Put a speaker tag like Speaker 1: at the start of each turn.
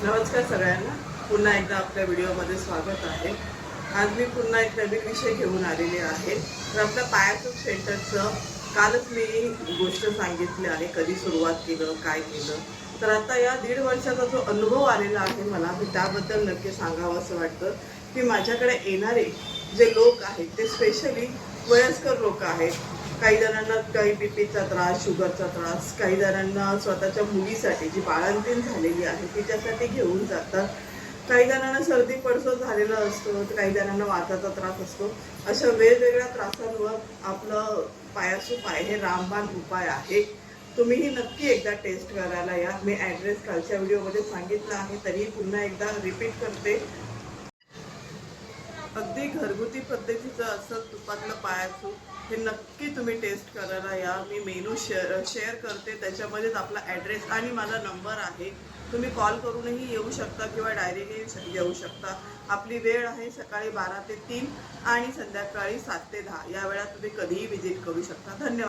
Speaker 1: नमस्कार सगळ्यांना, पुन्हा एकदा आपल्या व्हिडिओमध्ये स्वागत आहे। आज मी पुन्हा एक नवीन विषय घेऊन आलेले आहे। तर आपल्या पायाचूक सेंटरचं कालच मी गोष्ट सांगितली आहे, कधी सुरुवात केलं, काय केलं। तर आता या 1.5 वर्षाचा जो अनुभव आलेला आहे मला, मी त्याबद्दल नक्की सांगावं असं वाटतं की माझ्याकडे येणारे जे लोक आहेत ते स्पेशली वयस्कर लोक आहेत। काही जणांना काही बीपीचा त्रास, शुगरचा त्रास, काही जणांना स्वतःच्या मुलीसाठी जी बाळंतीण झालेली आहे तिच्यासाठी घेऊन जातात। काही जणांना सर्दी पडसं झालेला असतो, तर काही जणांना वाताचा त्रास असतो। अशा वेगवेगळ्या त्रासांवर आपलं पायासू पाय हे रामबाण उपाय आहे। तुम्हीही नक्की एकदा टेस्ट करायला या। मी ॲड्रेस कालच्या व्हिडिओमध्ये सांगितला आहे, तरी पुन्हा एकदा रिपीट करते। अगदी घरगुती पद्धतीचं असं तुपातलं पायाचं हे नक्की तुम्ही टेस्ट करायला या। मी मेनू शेअर करते, त्याच्यामध्येच आपला ॲड्रेस आणि माझा नंबर आहे। तुम्ही कॉल करूनही येऊ शकता किंवा डायरेक्टली येऊ शकता। आपली वेळ आहे सकाळी 12 ते 3 आणि संध्याकाळी 7 ते 10 या वेळात तुम्ही कधीही व्हिजिट करू शकता। धन्यवाद।